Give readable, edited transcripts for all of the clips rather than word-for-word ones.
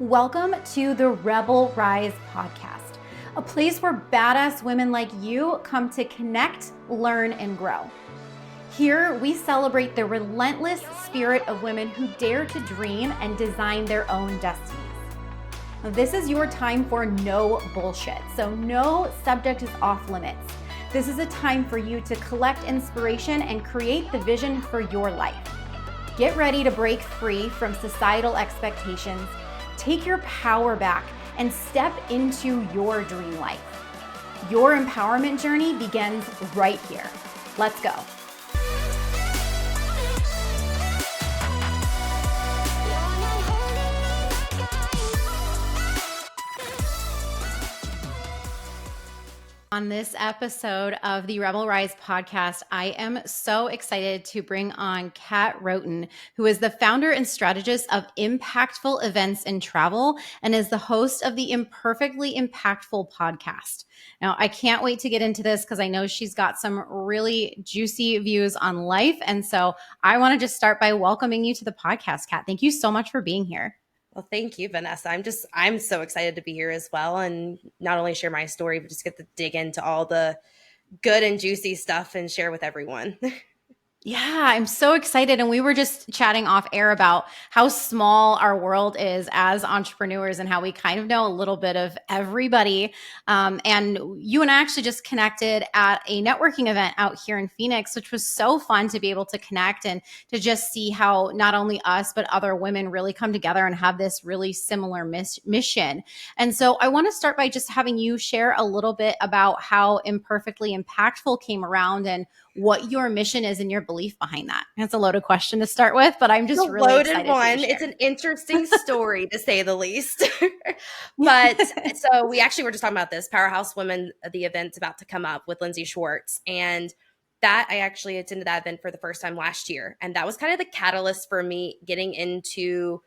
Welcome to the Rebel Rise podcast, a place where badass women like you come to connect, learn, and grow. Here, we celebrate the relentless spirit of women who dare to dream and design their own destinies. This is your time for no bullshit, so no subject is off limits. This is a time for you to collect inspiration and create the vision for your life. Get ready to break free from societal expectations, take your power back, and step into your dream life. Your empowerment journey begins right here. Let's go. On this episode of the Rebel Rise podcast, I am so excited to bring on Kat Roten, who is the founder and strategist of Impactful Events and Travel and is the host of the Imperfectly Impactful podcast. Now, I can't wait to get into this because I know she's got some really juicy views on life. And so I want to just start by welcoming you to the podcast, Kat. Thank you so much for being here. Well, thank you, Vanessa. I'm so excited to be here as well. And not only share my story, but just get to dig into all the good and juicy stuff and share with everyone. Yeah, I'm so excited. And we were just chatting off air about how small our world is as entrepreneurs and how we kind of know a little bit of everybody. And you and I actually just connected at a networking event out here in Phoenix, which was so fun to be able to connect and to just see how not only us, but other women really come together and have this really similar mission. And so I want to start by just having you share a little bit about how Imperfectly Impactful came around and what your mission is and your belief behind that. That's a loaded question to start with, but I'm just really excited. It's an interesting story to say the least. But so we actually were just talking about this Powerhouse Women, the event's about to come up with Lindsay Schwartz. And that I actually attended that event for the first time last year. And that was kind of the catalyst for me getting into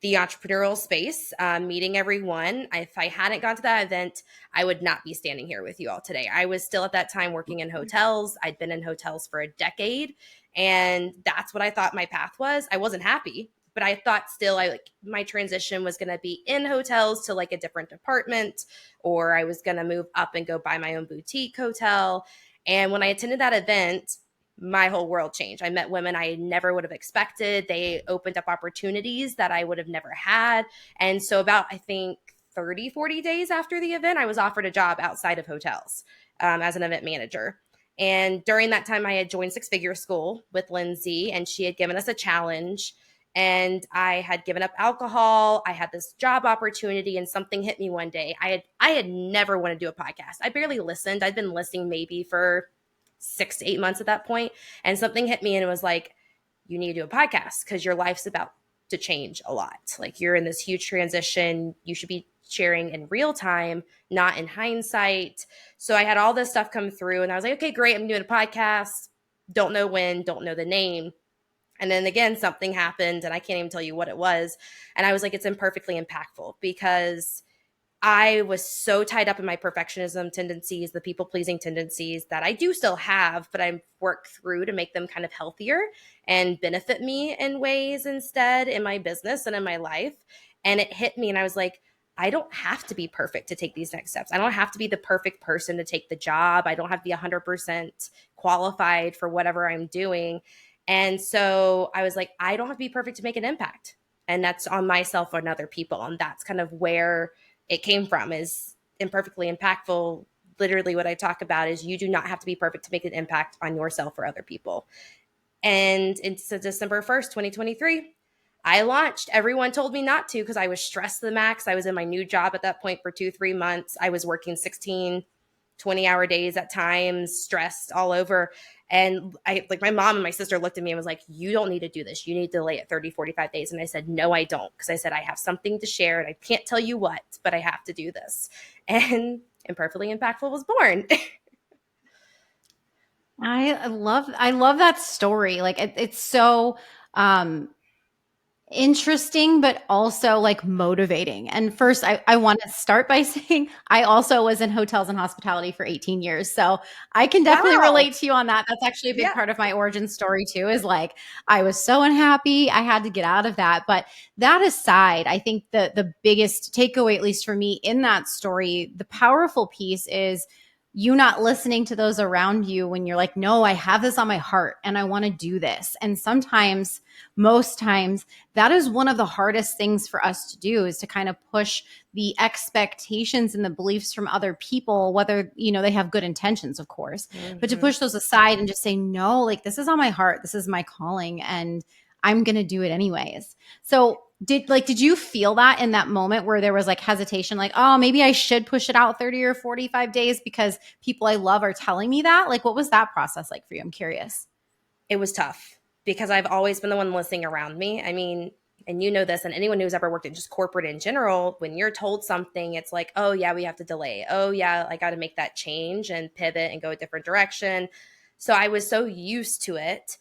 the entrepreneurial space, meeting everyone. If I hadn't gone to that event, I would not be standing here with you all today. I was still at that time working in hotels. I'd been in hotels for a decade, and that's what I thought my path was. I wasn't happy, but I thought still my transition was going to be in hotels to like a different department, or I was going to move up and go buy my own boutique hotel. And when I attended that event, my whole world changed. I met women I never would have expected. They opened up opportunities that I would have never had. And so about, I think, 30, 40 days after the event, I was offered a job outside of hotels as an event manager. And during that time, I had joined Six Figure School with Lindsay, and she had given us a challenge. And I had given up alcohol. I had this job opportunity, and something hit me one day. I had never wanted to do a podcast. I barely listened. I'd been listening maybe for 6 to 8 months at that point. And something hit me and it was like, you need to do a podcast because your life's about to change a lot. Like you're in this huge transition. You should be sharing in real time, not in hindsight. So I had all this stuff come through and I was like, okay, great. I'm doing a podcast. Don't know when, don't know the name. And then again, something happened and I can't even tell you what it was. And I was like, it's imperfectly impactful because I was so tied up in my perfectionism tendencies, the people-pleasing tendencies that I do still have, but I've worked through to make them kind of healthier and benefit me in ways instead in my business and in my life. And it hit me and I was like, I don't have to be perfect to take these next steps. I don't have to be the perfect person to take the job. I don't have to be 100% qualified for whatever I'm doing. And so I was like, I don't have to be perfect to make an impact. And that's on myself and other people. And that's kind of where it came from, is Imperfectly Impactful. Literally what I talk about is you do not have to be perfect to make an impact on yourself or other people. And it's December 1st, 2023. I launched. Everyone told me not to because I was stressed to the max. I was in my new job at that point for 2-3 months. I was working 16, 20-hour days at times, stressed all over. And my mom and my sister looked at me and was like, you don't need to do this. You need to delay it 30, 45 days. And I said, no, I don't. Because I said, I have something to share and I can't tell you what, but I have to do this. And Imperfectly Impactful was born. I love that story. Like it's so interesting, but also like motivating. And first, I want to start by saying I also was in hotels and hospitality for 18 years. So I can definitely Wow. relate to you on that. That's actually a big Yeah. part of my origin story, too, is like I was so unhappy. I had to get out of that. But that aside, I think the biggest takeaway, at least for me in that story, the powerful piece is you not listening to those around you when you're like, no, I have this on my heart and I want to do this. And sometimes, most times, that is one of the hardest things for us to do, is to kind of push the expectations and the beliefs from other people, whether, they have good intentions, of course, but to Hmm. push those aside and just say, no, like this is on my heart. This is my calling and I'm going to do it anyways. So did you feel that in that moment where there was like hesitation, like, oh, maybe I should push it out 30 or 45 days because people I love are telling me that? Like, what was that process like for you? I'm curious. It was tough because I've always been the one listening around me. I mean, and you know this, and anyone who's ever worked in just corporate in general, when you're told something, it's like, oh, yeah, we have to delay. Oh, yeah, I got to make that change and pivot and go a different direction. So I was so used to it.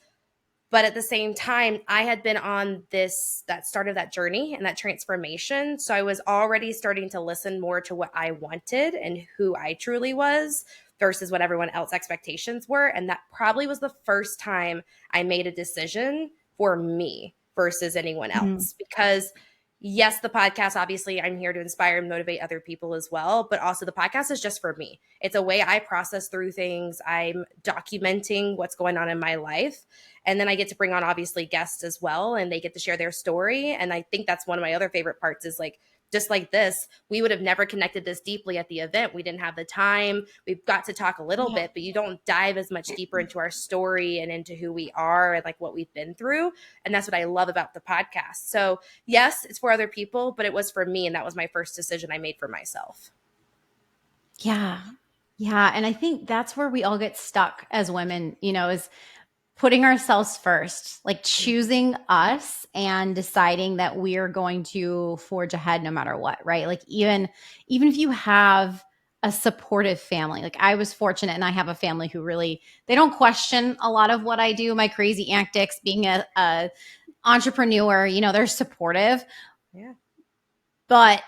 But at the same time, I had been on that start of that journey and that transformation. So I was already starting to listen more to what I wanted and who I truly was versus what everyone else's expectations were. And that probably was the first time I made a decision for me versus anyone Mm. else. Because yes, the podcast, obviously, I'm here to inspire and motivate other people as well. But also, the podcast is just for me. It's a way I process through things. I'm documenting what's going on in my life. And then I get to bring on obviously guests as well, and they get to share their story. And I think that's one of my other favorite parts is like, just like this, we would have never connected this deeply at the event. We didn't have the time. We've got to talk a little Yeah. bit, but you don't dive as much deeper into our story and into who we are and like what we've been through. And that's what I love about the podcast. So, yes, it's for other people, but it was for me. And that was my first decision I made for myself. Yeah. Yeah. And I think that's where we all get stuck as women, is putting ourselves first, like Mhm. choosing us and deciding that we are going to forge ahead no matter what, right? Like even if you have a supportive family, like I was fortunate and I have a family who really, they don't question a lot of what I do, my crazy antics, being a entrepreneur, they're supportive, Yeah. but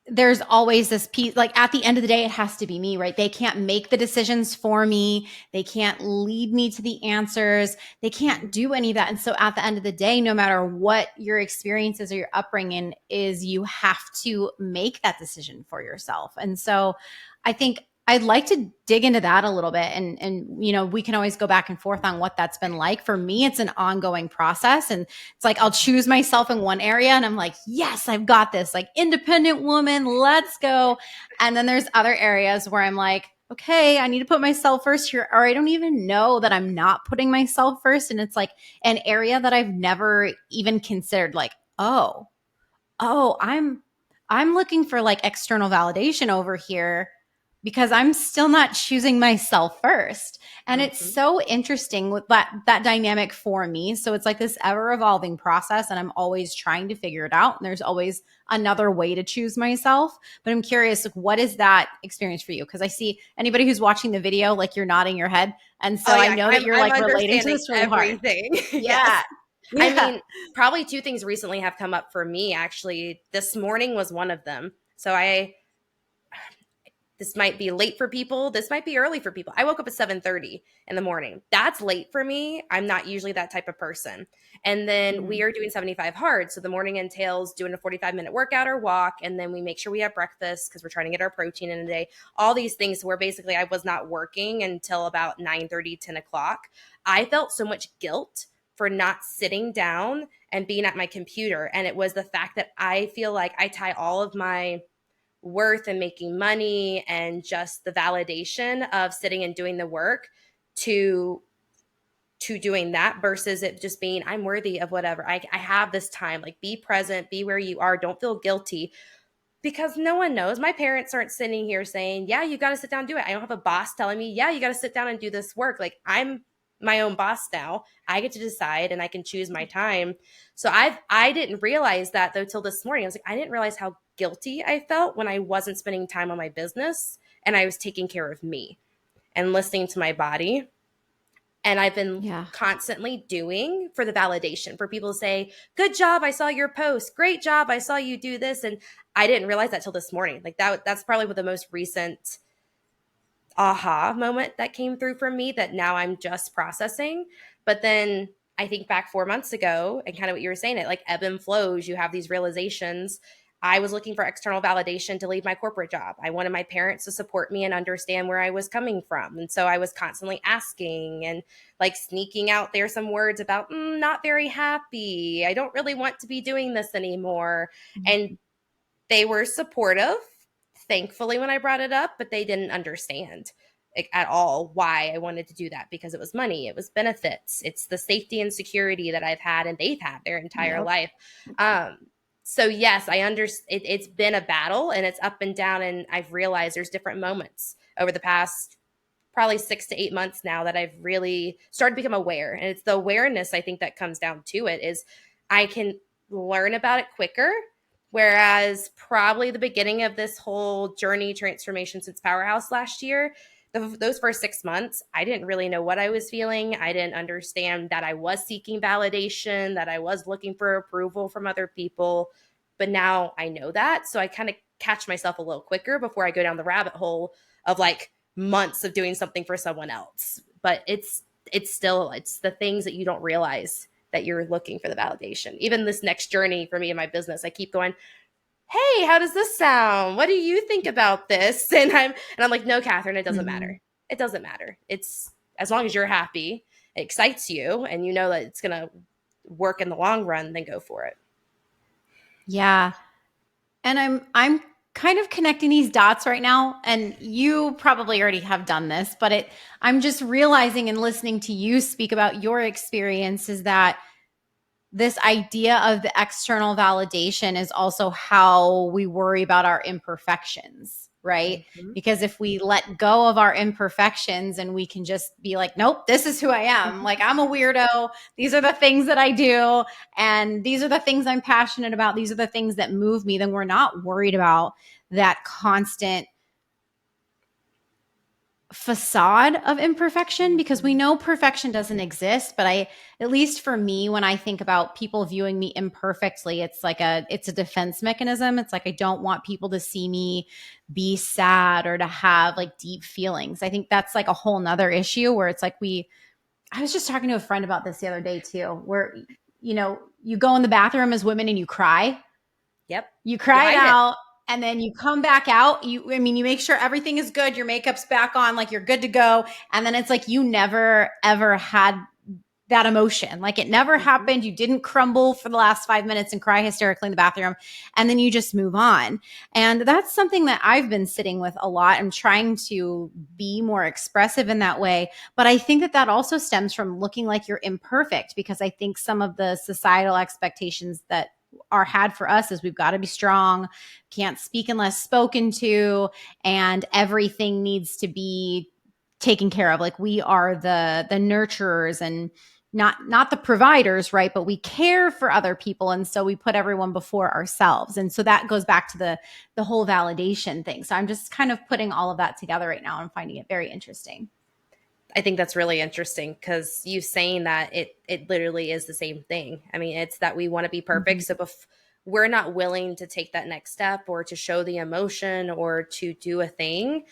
there's always this piece, like at the end of the day, it has to be me, right? They can't make the decisions for me. They can't lead me to the answers. They can't Mhm. do any of that. And so at the end of the day, no matter what your experiences or your upbringing is, you have to make that decision for yourself. And so I think I'd like to dig into that a little bit, and we can always go back and forth on what that's been like. For me, it's an ongoing process, and it's like I'll choose myself in one area and I'm like, yes, I've got this, like independent woman, let's go. And then there's other areas where I'm like, okay, I need to put myself first here, or I don't even know that I'm not putting myself first. And it's like an area that I've never even considered, like, oh, I'm looking for like external validation over here because I'm still not choosing myself first. And it's Mhm. so interesting with that dynamic for me. So it's like this ever evolving process and I'm always trying to figure it out, and there's always another way to choose myself. But I'm curious, like, what is that experience for you? Because I see anybody who's watching the video, like you're nodding your head. And so Oh I yeah, know that I'm you're I'm like relating to understanding this really hard. everything. Yeah. Yes. I Yeah. mean, probably 2 things recently have come up for me actually. This morning was one of them. So I this might be late for people, this might be early for people. I woke up at 7:30 in the morning. That's late for me. I'm not usually that type of person. And then we Mhm. are doing 75 hard. So the morning entails doing a 45-minute workout or walk, and then we make sure we have breakfast because we're trying to get our protein in a day. All these things where basically I was not working until about 9:30, 10 o'clock. I felt so much guilt for not sitting down and being at my computer. And it was the fact that I feel like I tie all of my worth and making money and just the validation of sitting and doing the work to doing that versus it just being I'm worthy of whatever. I have this time. Like be present, be where you are, don't feel guilty because no one knows. My parents aren't sitting here saying, yeah, you got to sit down and do it. I don't have a boss telling me, yeah, you got to sit down and do this work. Like I'm my own boss now. I get to decide and I can choose my time. So I didn't realize that though till this morning. I was like, I didn't realize how guilty I felt when I wasn't spending time on my business and I was taking care of me and listening to my body. And I've been Yeah. constantly doing for the validation, for people to say, good job, I saw your post. Great job, I saw you do this. And I didn't realize that till this morning. Like that's probably what the most recent aha moment that came through for me that now I'm just processing. But then I think back 4 months ago and kind of what you were saying, it like ebb and flows. You have these realizations. I was looking for external validation to leave my corporate job. I wanted my parents to support me and understand where I was coming from. And so I was constantly asking and like sneaking out there some words about not very happy. I don't really want to be doing this anymore. And they were supportive, thankfully, when I brought it up, but they didn't understand at all why I wanted to do that, because it was money, it was benefits, it's the safety and security that I've had and they've had their entire Yep. life. So yes, I understand. It's been a battle and it's up and down, and I've realized there's different moments over the past probably 6 to 8 months now that I've really started to become aware. And it's the awareness, I think, that comes down to it is I can learn about it quicker. Whereas probably the beginning of this whole journey transformation since Powerhouse last year, those first 6 months, I didn't really know what I was feeling. I didn't understand that I was seeking validation, that I was looking for approval from other people. But now I know that. So I kind of catch myself a little quicker before I go down the rabbit hole of like months of doing something for someone else. But it's the things that you don't realize that you're looking for the validation. Even this next journey for me in my business, I keep going, hey, how does this sound? What do you think about this? And I'm like, no, Catherine, it doesn't Mhm. matter. It doesn't matter. It's as long as you're happy, it excites you, and you know that it's gonna work in the long run, then go for it. Yeah. And I'm kind of connecting these dots right now, and you probably already have done this, but I'm just realizing and listening to you speak about your experiences that this idea of the external validation is also how we worry about our imperfections, right? Mm-hmm. Because if we let go of our imperfections and we can just be like, nope, this is who I am. Like, I'm a weirdo. These are the things that I do. And these are the things I'm passionate about. These are the things that move me. Then we're not worried about that constant facade of imperfection, because we know perfection doesn't exist. But at least for me, when I think about people viewing me imperfectly, it's a defense mechanism. It's like I don't want people to see me be sad or to have like deep feelings. I think that's like a whole nother issue where it's like I was just talking to a friend about this the other day too, where you go in the bathroom as women and you cry. Yep. You You cry it hide it. out, and then you come back out. You make sure everything is good. Your makeup's back on, like you're good to go. And then it's like you never ever had that emotion. Like it never Mm-hmm. happened. You didn't crumble for the last 5 minutes and cry hysterically in the bathroom. And then you just move on. And that's something that I've been sitting with a lot. I'm trying to be more expressive in that way. But I think that also stems from looking like you're imperfect, because I think some of the societal expectations that are had for us is we've got to be strong, can't speak unless spoken to, and everything needs to be taken care of. Like we are the nurturers and not the providers, right? But we care for other people, and so we put everyone before ourselves. And so that goes back to the whole validation thing. So I'm just kind of putting all of that together right now and finding it very interesting. I think that's really interesting because you saying that it literally is the same thing. I mean, it's that we want to be perfect. Mhm. So we're not willing to take that next step or to show the emotion or to do a thing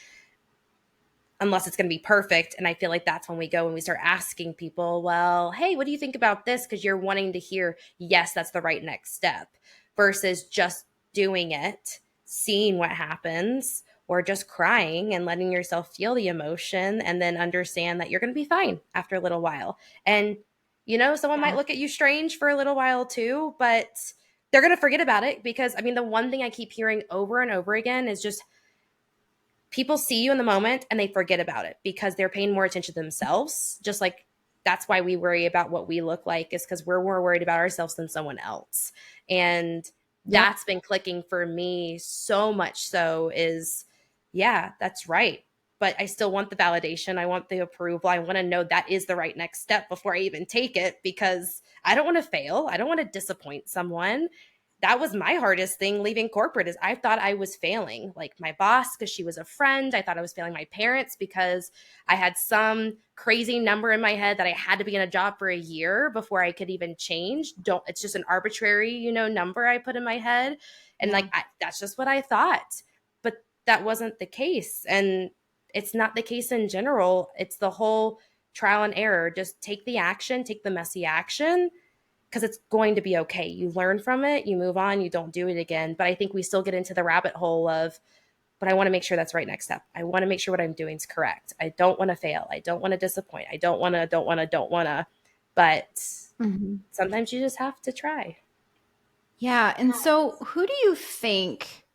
unless it's going to be perfect. And I feel like that's when we go and we start asking people, well, hey, what do you think about this? Because you're wanting to hear, yes, that's the right next step versus just doing it, seeing what happens, or just crying and letting yourself feel the emotion and then understand that you're going to be fine after a little while. And, someone might Yeah. look at you strange for a little while too, but they're going to forget about it because, I mean, the one thing I keep hearing over and over again is just people see you in the moment and they forget about it because they're paying more attention to themselves. Just like that's why we worry about what we look like, is because we're more worried about ourselves than someone else. And Yep. that's been clicking for me so much so is, yeah, that's right. But I still want the validation. I want the approval. I want to know that is the right next step before I even take it because I don't want to fail. I don't want to disappoint someone. that was my hardest thing leaving corporate, is I thought I was failing like my boss because she was a friend. I thought I was failing my parents because I had some crazy number in my head that I had to be in a job for a year before I could even change. Don't It's just an arbitrary, number I put in my head. And Yeah. that's just what I thought. But that wasn't the case. And it's not the case in general. It's the whole trial and error. Just take the action, take the messy action, because it's going to be okay. You learn from it, you move on, you don't do it again. But I think we still get into the rabbit hole of, but I want to make sure that's right next step. I want to make sure what I'm doing is correct. I don't want to fail. I don't want to disappoint. I don't want to. But Mm-hmm. sometimes you just have to try. Yeah. And so who do you think,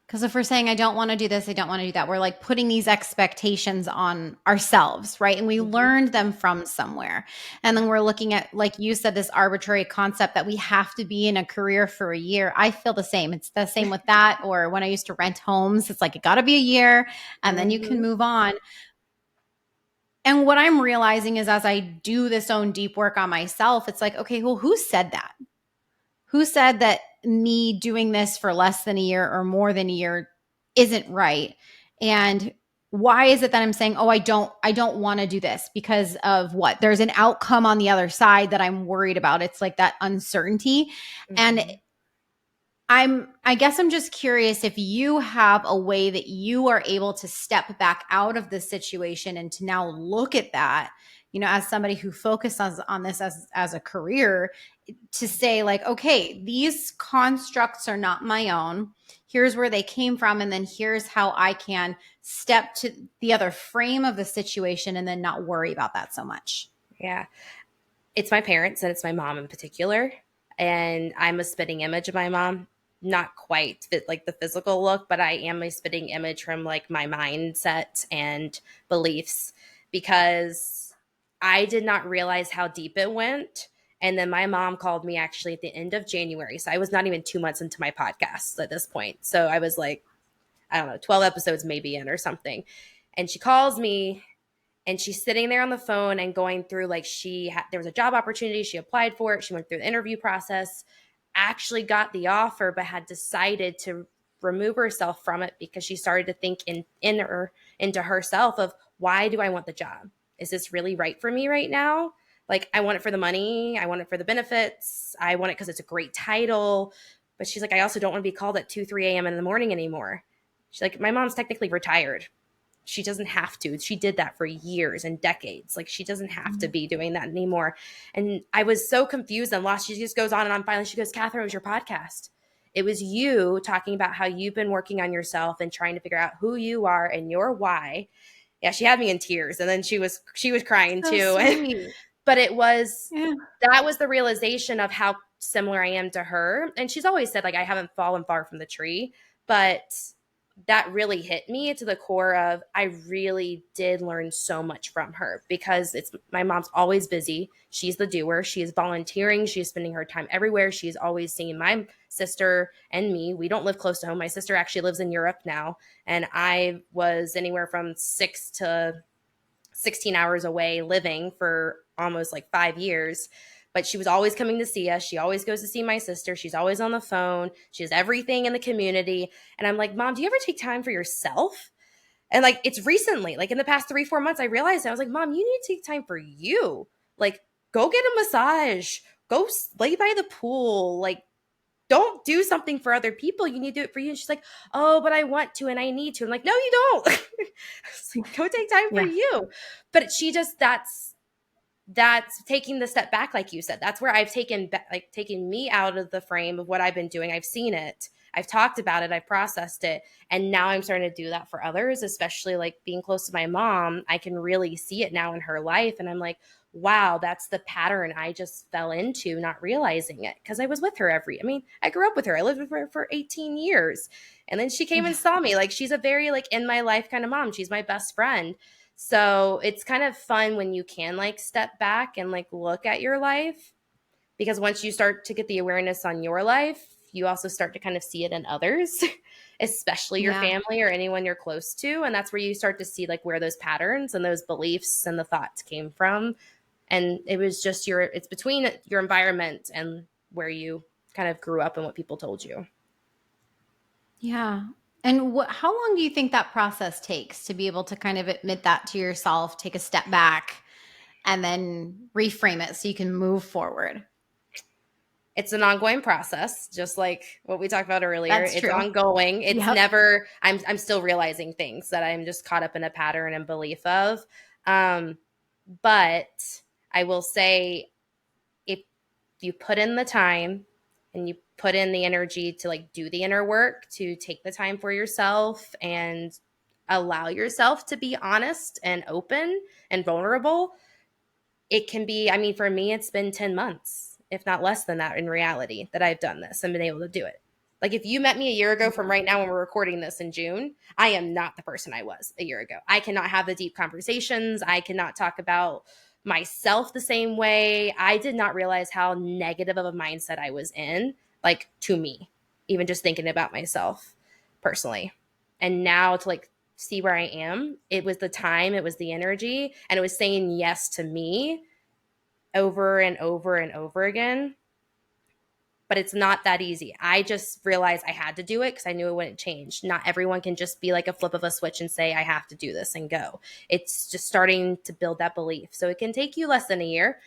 because if we're saying, I don't want to do this, I don't want to do that, we're like putting these expectations on ourselves, right? And we Mm-hmm. learned them from somewhere. And then we're looking at, like you said, this arbitrary concept that we have to be in a career for a year. I feel the same. It's the same with that. Or when I used to rent homes, it's like, it got to be a year and then you can Mm-hmm. move on. And what I'm realizing is, as I do this own deep work on myself, it's like, okay, well, who said that? Who said that me doing this for less than a year or more than a year isn't right? And why is it that I'm saying, oh, I don't want to do this because of what? There's an outcome on the other side that I'm worried about. It's like that uncertainty. And Mm-hmm. I guess I'm just curious if you have a way that you are able to step back out of the situation and to now look at that, as somebody who focuses on this as a career, to say like, okay, these constructs are not my own. Here's where they came from. And then here's how I can step to the other frame of the situation and then not worry about that so much. Yeah. It's my parents and it's my mom in particular. And I'm a spitting image of my mom. Not quite like the physical look, but I am a spitting image from like my mindset and beliefs, because I did not realize how deep it went. And then my mom called me actually at the end of January. So I was not even 2 months into my podcast at this point. So I was like, I don't know, 12 episodes maybe in or something. And she calls me and she's sitting there on the phone and going through like there was a job opportunity, she applied for it, she went through the interview process, actually got the offer, but had decided to remove herself from it because she started to think into herself of, why do I want the job? Is this really right for me right now? Like, I want it for the money, I want it for the benefits, I want it because it's a great title. But she's like, I also don't want to be called at 2-3 a.m. in the morning anymore. She's like, my mom's technically retired. She doesn't have to. She did that for years and decades. Like, she doesn't have to be doing that anymore. And I was so confused and lost. She just goes on and on. Finally, she goes, Catherine, it was your podcast. It was you talking about how you've been working on yourself and trying to figure out who you are and your why. Yeah, she had me in tears. And then she was crying So too. sweet. But it was, Yeah. that was the realization of how similar I am to her. And she's always said, like, I haven't fallen far from the tree. But that really hit me to the core of, I really did learn so much from her, because it's, my mom's always busy. She's the doer. She is volunteering. She's spending her time everywhere. She's always seeing my sister and me. We don't live close to home. My sister actually lives in Europe now. And I was anywhere from 6 to 16 hours away living for almost like 5 years. But she was always coming to see us. She always goes to see my sister. She's always on the phone. She has everything in the community. And I'm like, Mom, do you ever take time for yourself? And like, it's recently, like in the past 3-4 months, I realized, I was like, Mom, you need to take time for you. Like, go get a massage, go lay by the pool. Like, don't do something for other people. You need to do it for you. And she's like, oh, but I want to and I need to. I'm like, no, you don't. It's like, go take time for Yeah. you. But she just, that's taking the step back, like you said. That's where I've taken me out of the frame of what I've been doing. I've seen it, I've talked about it, I've processed it, and now I'm starting to do that for others, especially like being close to my mom. I can really see it now in her life, and I'm like, wow, that's the pattern I just fell into, not realizing it, because I was with her I grew up with her. I lived with her for 18 years, and then she came and saw me. Like, she's a very like in my life kind of mom. She's my best friend. So it's kind of fun when you can like step back and like look at your life, because once you start to get the awareness on your life, you also start to kind of see it in others, especially your Yeah. family or anyone you're close to. And that's where you start to see like where those patterns and those beliefs and the thoughts came from. And it was just it's between your environment and where you kind of grew up and what people told you. Yeah. And how long do you think that process takes to be able to kind of admit that to yourself, take a step back, and then reframe it so you can move forward? It's an ongoing process, just like what we talked about earlier. That's It's true. ongoing. It's Yep. never, I'm still realizing things that I'm just caught up in a pattern and belief of. Um, but I will say, if you put in the time and you put in the energy to like do the inner work, to take the time for yourself and allow yourself to be honest and open and vulnerable, it can be, I mean, for me, it's been 10 months, if not less than that in reality, that I've done this and been able to do it. Like if you met me a year ago from right now when we're recording this in June, I am not the person I was a year ago. I cannot have the deep conversations. I cannot talk about myself the same way. I did not realize how negative of a mindset I was in, like to me, even just thinking about myself personally. And now to like see where I am, it was the time, it was the energy, and it was saying yes to me over and over and over again. But it's not that easy. I just realized I had to do it because I knew it wouldn't change. Not everyone can just be like a flip of a switch and say, I have to do this and go. It's just starting to build that belief. So it can take you less than a year,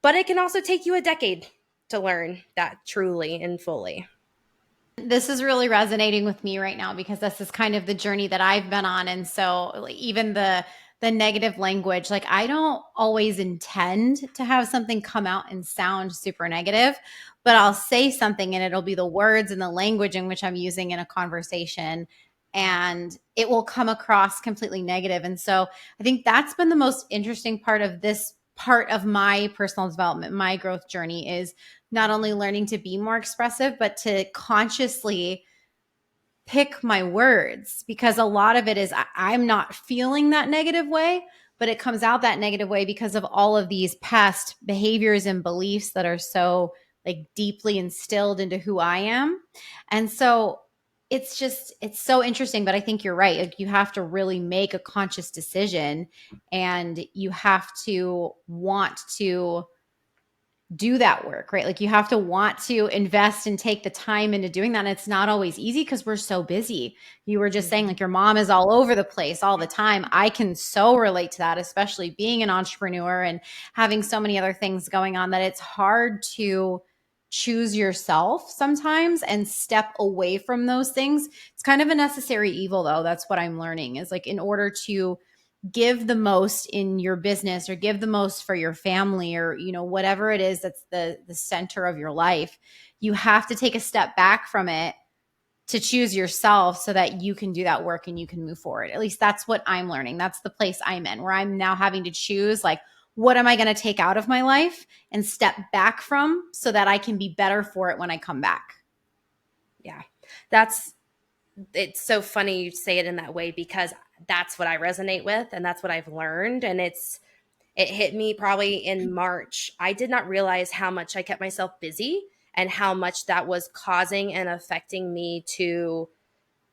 but it can also take you a decade to learn that truly and fully. This is really resonating with me right now because this is kind of the journey that I've been on. And so like, even the negative language, like I don't always intend to have something come out and sound super negative, but I'll say something and it'll be the words and the language in which I'm using in a conversation, and it will come across completely negative. And so I think that's been the most interesting part of this part of my personal development, my growth journey, is not only learning to be more expressive, but to consciously pick my words, because a lot of it is I'm not feeling that negative way, but it comes out that negative way because of all of these past behaviors and beliefs that are so like deeply instilled into who I am. And so it's so interesting, but I think you're right. Like you have to really make a conscious decision, and you have to want to do that work, right? Like you have to want to invest and take the time into doing that. And it's not always easy because we're so busy. You were just saying like your mom is all over the place all the time. I can so relate to that, especially being an entrepreneur and having so many other things going on, that it's hard to choose yourself sometimes and step away from those things. It's kind of a necessary evil though. That's what I'm learning, is like in order to give the most in your business or give the most for your family, or whatever it is that's the center of your life, you have to take a step back from it to choose yourself so that you can do that work and you can move forward. At least that's what I'm learning. That's the place I'm in, where I'm now having to choose, like, what am I going to take out of my life and step back from so that I can be better for it when I come back. Yeah. It's so funny you say it in that way, because that's what I resonate with and that's what I've learned. And it hit me probably in March. I did not realize how much I kept myself busy and how much that was causing and affecting me to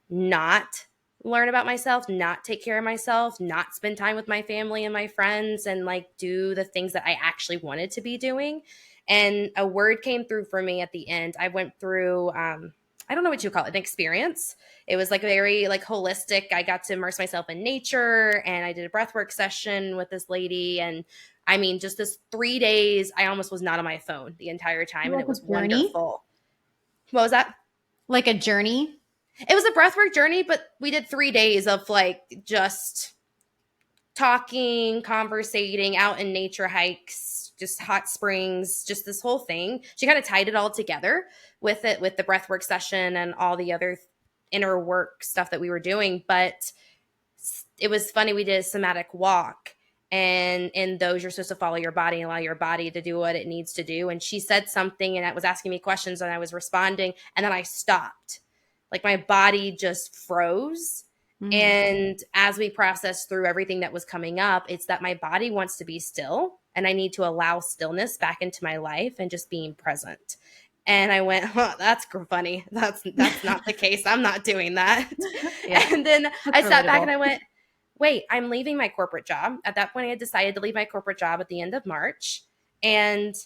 not learn about myself, not take care of myself, not spend time with my family and my friends, and like do the things that I actually wanted to be doing. And a word came through for me at the end. I went through, I don't know what you call it, an experience. It was like very like holistic. I got to immerse myself in nature, and I did a breathwork session with this lady. And I mean, just this 3 days, I almost was not on my phone the entire time, and Like it a was journey, wonderful. What was that? like a journey. It was a breathwork journey, but we did 3 days of like just talking, conversating, out in nature hikes, just hot springs, just this whole thing. She kind of tied it all together with it, with the breathwork session and all the other inner work stuff that we were doing. But it was funny. We did a somatic walk, and in those you're supposed to follow your body and allow your body to do what it needs to do. And she said something, and it was asking me questions, and I was responding, and then I stopped. Like my body just froze. And as we processed through everything that was coming up, it's that my body wants to be still, and I need to allow stillness back into my life and just being present. And I went, huh, that's funny. That's not the case. I'm not doing that. Yeah, And then I that's sat back and relatable. I went, wait, I'm leaving my corporate job. At that point, I had decided to leave my corporate job at the end of March. And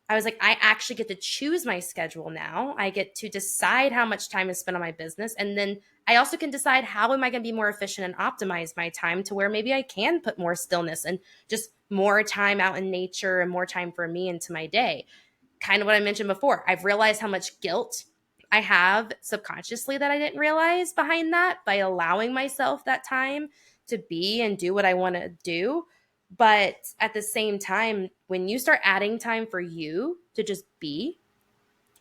I was like, I actually get to choose my schedule now. I get to decide how much time is spent on my business. And then I also can decide how am I going to be more efficient and optimize my time to where maybe I can put more stillness and just more time out in nature and more time for me into my day. Kind of what I mentioned before. I've realized how much guilt I have subconsciously that I didn't realize behind that by allowing myself that time to be and do what I want to do. But at the same time, when you start adding time for you to just be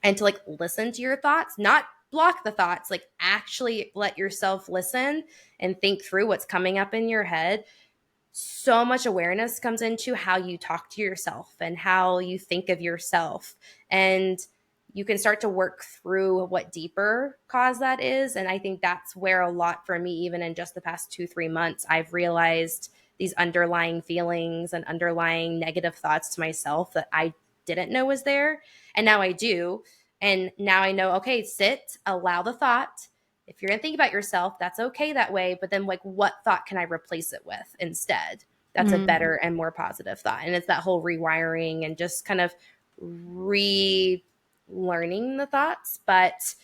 and to like listen to your thoughts, not block the thoughts, like actually let yourself listen and think through what's coming up in your head, so much awareness comes into how you talk to yourself and how you think of yourself. And you can start to work through what deeper cause that is. And I think that's where a lot for me, even in just the past 2-3 months, I've realized these underlying feelings and underlying negative thoughts to myself that I didn't know was there. And now I do. And now I know, okay, sit, allow the thought. If you're going to think about yourself, that's okay that way. But then, like, what thought can I replace it with instead? That's a better and more positive thought. And it's that whole rewiring and just kind of relearning the thoughts. But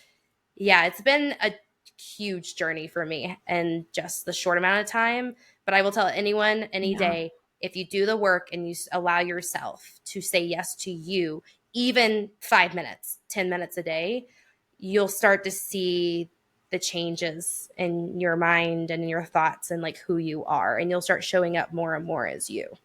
yeah, it's been a huge journey for me in just the short amount of time. But I will tell anyone any Yeah. day, if you do the work and you allow yourself to say yes to you, even 5 minutes, 10 minutes a day, you'll start to see the changes in your mind and in your thoughts and like who you are. And you'll start showing up more and more as you.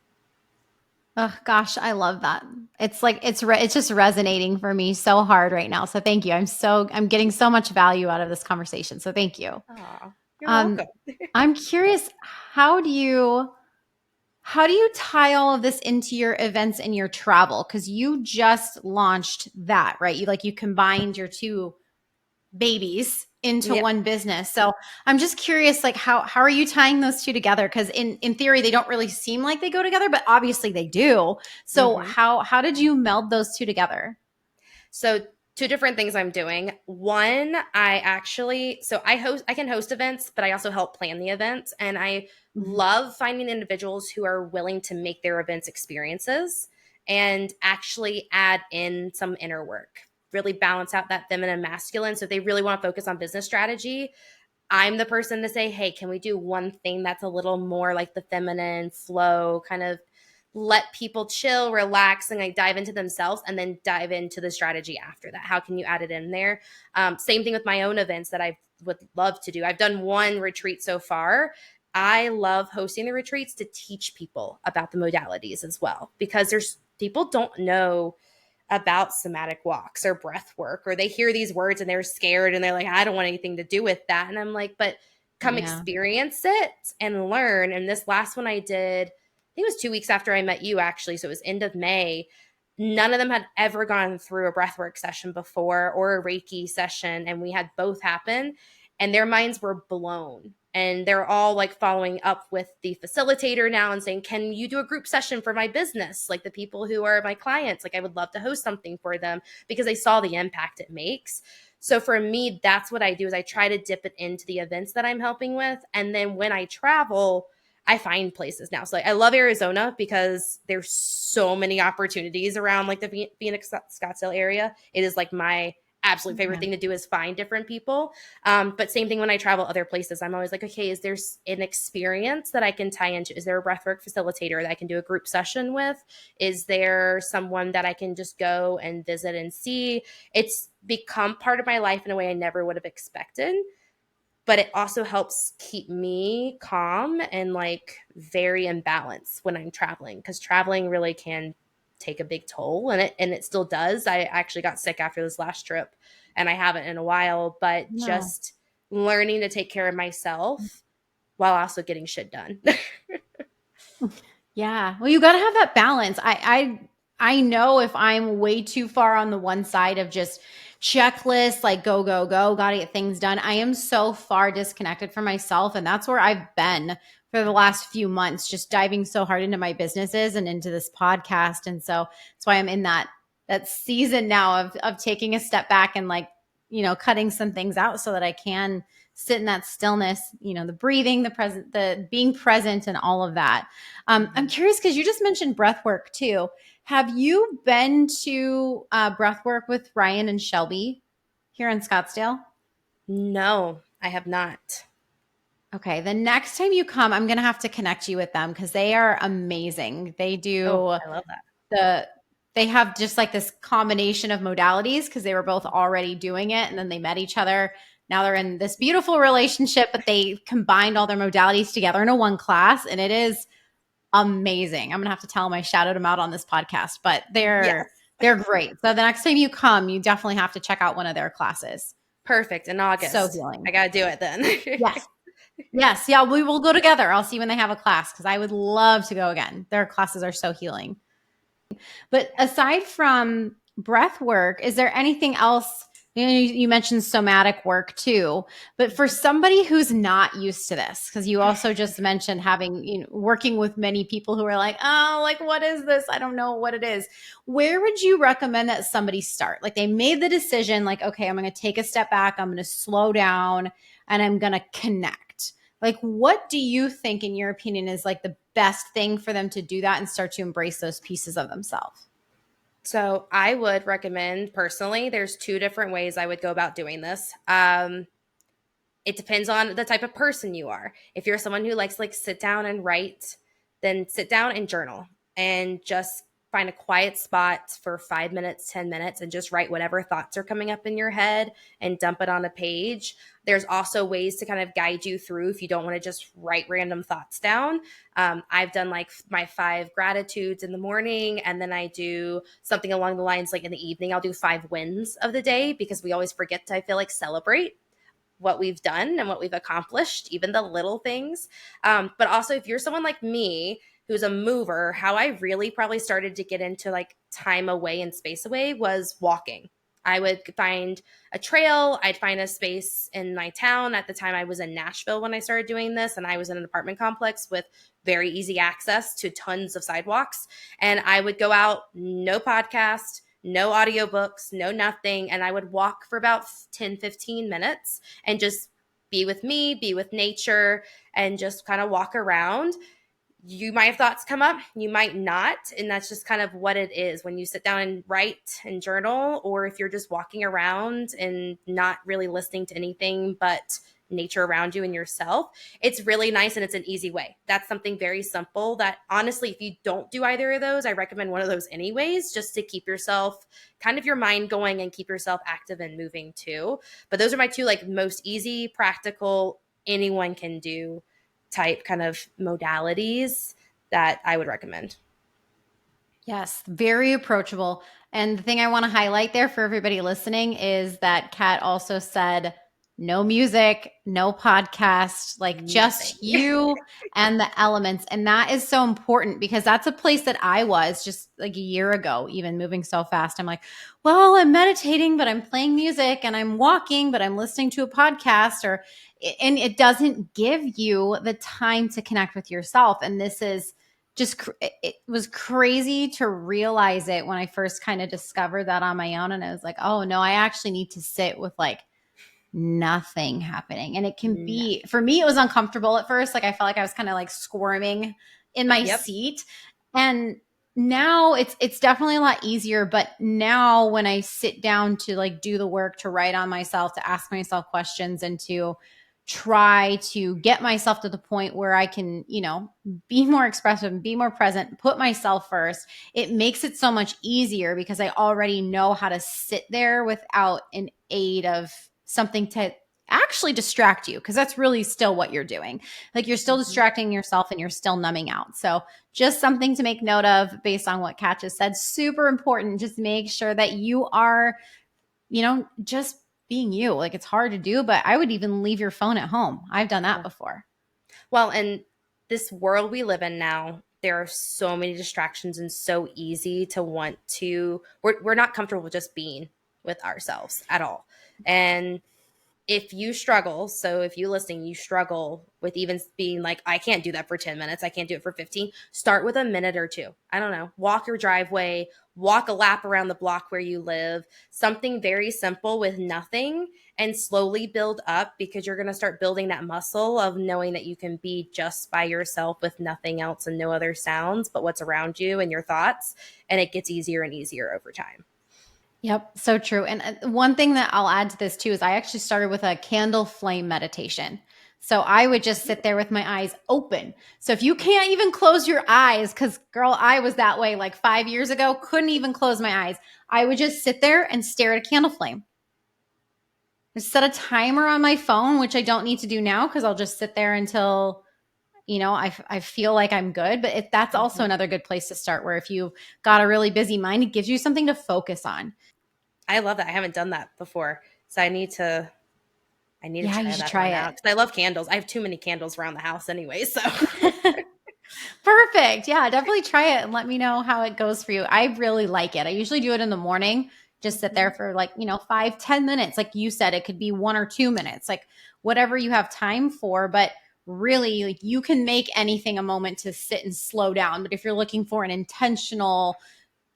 Oh gosh, I love that. It's like it's just resonating for me so hard right now. So thank you. I'm getting so much value out of this conversation. So thank you. Oh, you're Um, welcome. I'm curious, how do you tie all of this into your events and your travel? Because you just launched that, right? You combined your two babies into Yep. one business. So I'm just curious, like how are you tying those two together? Because in theory, they don't really seem like they go together, but obviously they do. So Mm-hmm. how did you meld those two together? So two different things I'm doing. One, I can host events, but I also help plan the events. And I Mhm. love finding individuals who are willing to make their events experiences and actually add in some inner work. Really balance out that feminine masculine. So if they really want to focus on business strategy, I'm the person to say, hey, can we do one thing that's a little more like the feminine flow, kind of let people chill, relax, and like dive into themselves and then dive into the strategy after that? How can you add it in there? Same thing with my own events that I would love to do. I've done one retreat so far. I love hosting the retreats to teach people about the modalities as well, because there's people don't know about somatic walks or breath work, or they hear these words and they're scared and they're like, I don't want anything to do with that. And I'm like, but come Yeah. experience it and learn. And this last one I did, I think it was 2 weeks after I met you, actually. So it was end of May. None of them had ever gone through a breathwork session before or a Reiki session. And we had both happen, and their minds were blown. And they're all like following up with the facilitator now and saying, can you do a group session for my business? Like the people who are my clients, like I would love to host something for them, because they saw the impact it makes. So for me, that's what I do, is I try to dip it into the events that I'm helping with. And then when I travel, I find places now. So like, I love Arizona because there's so many opportunities around like the Phoenix, Scottsdale area. It is like my absolute favorite Okay. thing to do is find different people. But same thing when I travel other places, I'm always like, okay, is there an experience that I can tie into? Is there a breathwork facilitator that I can do a group session with? Is there someone that I can just go and visit and see? It's become part of my life in a way I never would have expected. But it also helps keep me calm and like very in balance when I'm traveling, because traveling really can take a big toll, and it still does. I actually got sick after this last trip, and I haven't in a while, but No. just learning to take care of myself while also getting shit done. Yeah. Well, you got to have that balance. I know if I'm way too far on the one side of just checklist, like go, go, go, got to get things done. I am so far disconnected from myself. And that's where I've been for the last few months, just diving so hard into my businesses and into this podcast. And so that's why I'm in that season now of taking a step back and like, cutting some things out so that I can sit in that stillness, the breathing, the being present and all of that. I'm curious because you just mentioned breath work too. Have you been to breath work with Ryan and Shelby here in Scottsdale? No, I have not. Okay, the next time you come, I'm going to have to connect you with them because they are amazing. They Oh, do I love that. the they have just like this combination of modalities because they were both already doing it and then they met each other. Now they're in this beautiful relationship, but they combined all their modalities together into one class and it is amazing. I'm going to have to tell them I shouted them out on this podcast, but they're Yes. they're great. So the next time you come, you definitely have to check out one of their classes. Perfect. In So August. I healing. got to do it then. Yes. Yes. Yeah, we will go together. I'll see when they have a class because I would love to go again. Their classes are so healing. But aside from breath work, is there anything else? You mentioned somatic work too, but for somebody who's not used to this, because you also just mentioned having, working with many people who are like, oh, like, what is this? I don't know what it is. Where would you recommend that somebody start? Like they made the decision, like, okay, I'm going to take a step back, I'm going to slow down, and I'm going to connect. Like, what do you think, in your opinion, is like the best thing for them to do that and start to embrace those pieces of themselves? So I would recommend personally, there's two different ways I would go about doing this. It depends on the type of person you are. If you're someone who likes like sit down and write, then sit down and journal and just find a quiet spot for 5 minutes, 10 minutes, and just write whatever thoughts are coming up in your head and dump it on a page. There's also ways to kind of guide you through if you don't want to just write random thoughts down. I've done like my 5 gratitudes in the morning, and then I do something along the lines like in the evening, I'll do 5 wins of the day because we always forget to, I feel like, celebrate what we've done and what we've accomplished, even the little things. But also, if you're someone like me who's a mover, how I really probably started to get into like time away and space away was walking. I would find a trail, I'd find a space in my town. At the time, I was in Nashville when I started doing this, and I was in an apartment complex with very easy access to tons of sidewalks. And I would go out, no podcast, no audiobooks, no nothing. And I would walk for about 10, 15 minutes and just be with me, be with nature, and just kind of walk around. You might have thoughts come up, you might not. And that's just kind of what it is when you sit down and write and journal, or if you're just walking around and not really listening to anything but nature around you and yourself. It's really nice and it's an easy way. That's something very simple that honestly, if you don't do either of those, I recommend one of those anyways, just to keep yourself kind of your mind going and keep yourself active and moving too. But those are my two like most easy, practical, anyone can do type kind of modalities that I would recommend. Yes, very approachable. And the thing I want to highlight there for everybody listening is that Kat also said no music, no podcast, like Nothing. just you and the elements. And that is so important because that's a place that I was just like a year ago, even moving so fast. I'm like, well, I'm meditating, but I'm playing music and I'm walking, but I'm listening to a podcast and it doesn't give you the time to connect with yourself. And this is it was crazy to realize it when I first kind of discovered that on my own. And I was like, oh no, I actually need to sit with like nothing happening. And it can be, Nothing. for me, it was uncomfortable at first. Like I felt like I was kind of like squirming in my Yep. seat. And now it's definitely a lot easier. But now when I sit down to like do the work, to write on myself, to ask myself questions, and to try to get myself to the point where I can, be more expressive and be more present, put myself first, it makes it so much easier because I already know how to sit there without an aid of something to actually distract you, because that's really still what you're doing. Like you're still Mhm. distracting yourself and you're still numbing out. So just something to make note of based on what Kat just said. Super important. Just make sure that you are, just being you. Like it's hard to do, but I would even leave your phone at home. I've done that Yeah. before. Well, and this world we live in now, there are so many distractions and so easy to want to, we're not comfortable with just being with ourselves at all. And if you struggle, so if you listening, you struggle with even being like, I can't do that for 10 minutes, I can't do it for 15, start with a minute or two. I don't know, walk your driveway, walk a lap around the block where you live, something very simple with nothing, and slowly build up, because you're going to start building that muscle of knowing that you can be just by yourself with nothing else and no other sounds but what's around you and your thoughts. And it gets easier and easier over time. Yep, so true. And one thing that I'll add to this too is I actually started with a candle flame meditation. So I would just sit there with my eyes open. So if you can't even close your eyes, because girl, I was that way like 5 years ago, couldn't even close my eyes. I would just sit there and stare at a candle flame. I set a timer on my phone, which I don't need to do now because I'll just sit there until, I feel like I'm good. But that's also Mhm. another good place to start, where if you've got a really busy mind, it gives you something to focus on. I love that. I haven't done that before. So I need to Yeah, you try should that try one it. out because I love candles. I have too many candles around the house anyway. So Perfect. Yeah, definitely try it and let me know how it goes for you. I really like it. I usually do it in the morning, just sit there Mhm. for like, 5-10 minutes. Like you said, it could be 1 or 2 minutes, like whatever you have time for. But really, like you can make anything a moment to sit and slow down. But if you're looking for an intentional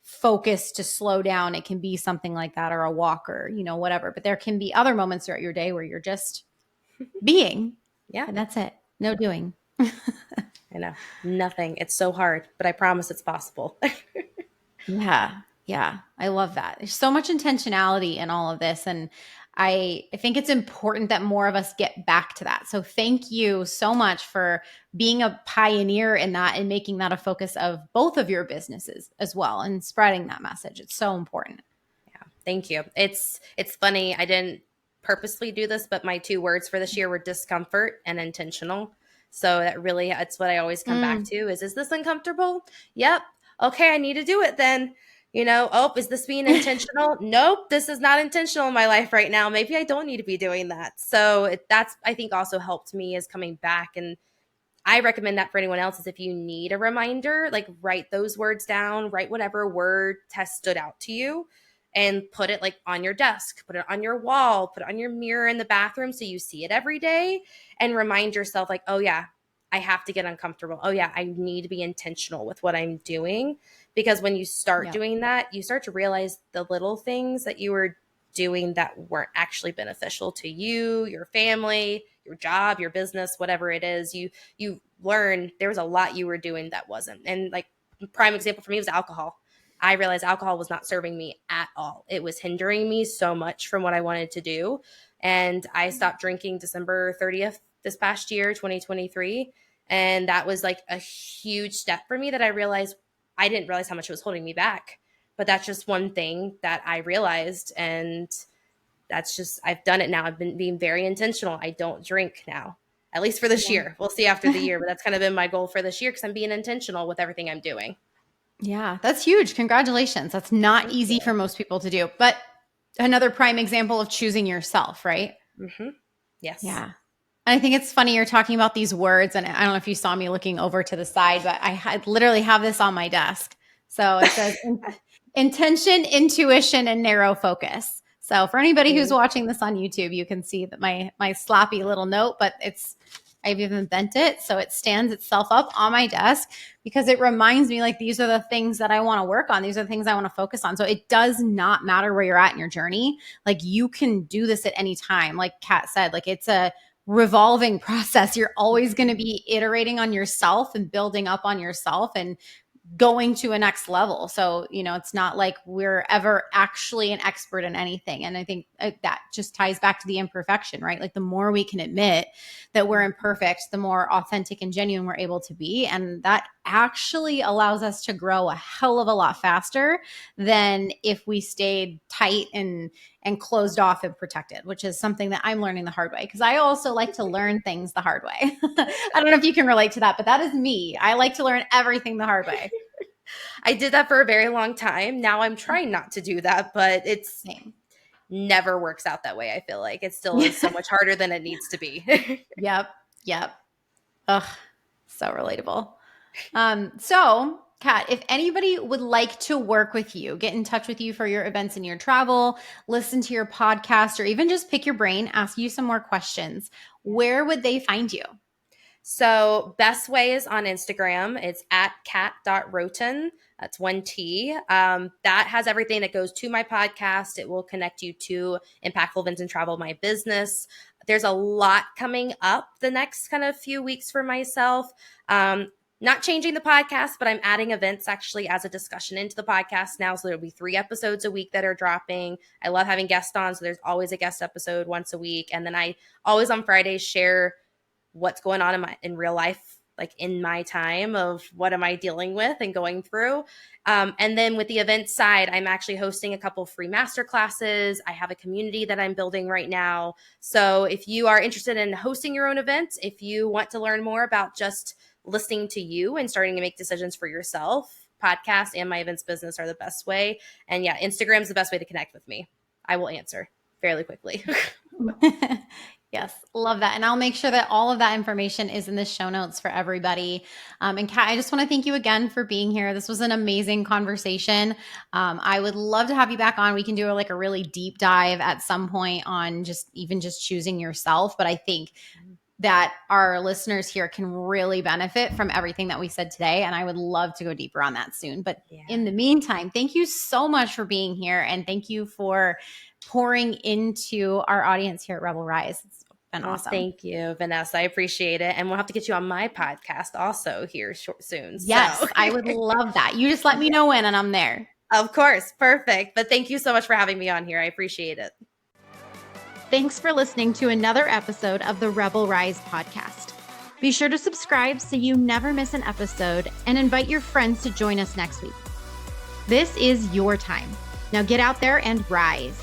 focus to slow down, it can be something like that, or a walk, or, whatever. But there can be other moments throughout your day where you're just being, Yeah, and that's it. No doing. I know. Nothing. It's so hard, but I promise it's possible. Yeah. Yeah. I love that. There's so much intentionality in all of this. And I think it's important that more of us get back to that. So thank you so much for being a pioneer in that and making that a focus of both of your businesses as well, and spreading that message. It's so important. Yeah, thank you. It's funny. I didn't purposely do this, but my two words for this year were discomfort and intentional. So that really, that's what I always come back Mm, to is this uncomfortable? Yep. Okay, I need to do it then. Oh, is this being intentional? Nope, this is not intentional in my life right now. Maybe I don't need to be doing that. So that's, I think, also helped me is coming back. And I recommend that for anyone else is if you need a reminder, like write those words down, write whatever word has stood out to you and put it like on your desk, put it on your wall, put it on your mirror in the bathroom so you see it every day and remind yourself like, oh yeah, I have to get uncomfortable. Oh yeah, I need to be intentional with what I'm doing because when you start yep. doing that, you start to realize the little things that you were doing that weren't actually beneficial to you, your family, your job, your business, whatever it is. You learn there was a lot you were doing that wasn't. And like prime example for me was alcohol. I realized alcohol was not serving me at all. It was hindering me so much from what I wanted to do. And I stopped drinking December 30th this past year, 2023. And that was like a huge step for me that I realized I didn't realize how much it was holding me back. But that's just one thing that I realized. And that's just, I've done it now. I've been being very intentional. I don't drink now, at least for this Yeah. year. We'll see after the year, but that's kind of been my goal for this year because I'm being intentional with everything I'm doing. Yeah. That's huge. Congratulations. That's not Thank easy you. for most people to do, but another prime example of choosing yourself, right? Hmm. Yes. Yeah. And I think it's funny you're talking about these words, and I don't know if you saw me looking over to the side, but literally have this on my desk. So it says intention, intuition, and narrow focus. So for anybody who's Thank watching this on YouTube, you can see that my sloppy little note, but I've even bent it so it stands itself up on my desk because it reminds me like these are the things that I want to work on. These are the things I want to focus on. So it does not matter where you're at in your journey. Like you can do this at any time. Like Kat said, like it's a revolving process. You're always going to be iterating on yourself and building up on yourself and going to a next level. So, it's not like we're ever actually an expert in anything. And I think that just ties back to the imperfection, right? Like the more we can admit that we're imperfect, the more authentic and genuine we're able to be. And that actually allows us to grow a hell of a lot faster than if we stayed tight and closed off and protected, which is something that I'm learning the hard way because I also like to learn things the hard way. I don't know if you can relate to that, but that is me. I like to learn everything the hard way. I did that for a very long time. Now I'm trying not to do that, but it's Same. never works out that way. I feel like it still is so much harder than it needs to be. Yep. Yep. Ugh. So relatable. So Kat, if anybody would like to work with you, get in touch with you for your events and your travel, listen to your podcast, or even just pick your brain, ask you some more questions, where would they find you? So best way is on Instagram. It's at cat.roten. That's 1T. That has everything that goes to my podcast. It will connect you to Impactful Events and Travel, my business. There's a lot coming up the next kind of few weeks for myself. Not changing the podcast, but I'm adding events actually as a discussion into the podcast now. So there'll be 3 episodes a week that are dropping. I love having guests on. So there's always a guest episode once a week. And then I always on Fridays share what's going on in real life, like in my time of what am I dealing with and going through. And then with the event side, I'm actually hosting a couple free master classes. I have a community that I'm building right now. So if you are interested in hosting your own event, if you want to learn more about just listening to you and starting to make decisions for yourself, podcast and my events business are the best way. And yeah, Instagram is the best way to connect with me. I will answer fairly quickly. Yes, love that. And I'll make sure that all of that information is in the show notes for everybody. And Kat, I just want to thank you again for being here. This was an amazing conversation. I would love to have you back on. We can do a really deep dive at some point on just choosing yourself. But I think that our listeners here can really benefit from everything that we said today. And I would love to go deeper on that soon. But in the meantime, thank you so much for being here. And thank you for pouring into our audience here at Rebel Rise. It's been awesome. Thank you, Vanessa. I appreciate it. And we'll have to get you on my podcast also here soon. Yes, so. I would love that. You just let me know when and I'm there. Of course. Perfect. But thank you so much for having me on here. I appreciate it. Thanks for listening to another episode of the Rebel Rise podcast. Be sure to subscribe so you never miss an episode and invite your friends to join us next week. This is your time. Now get out there and rise.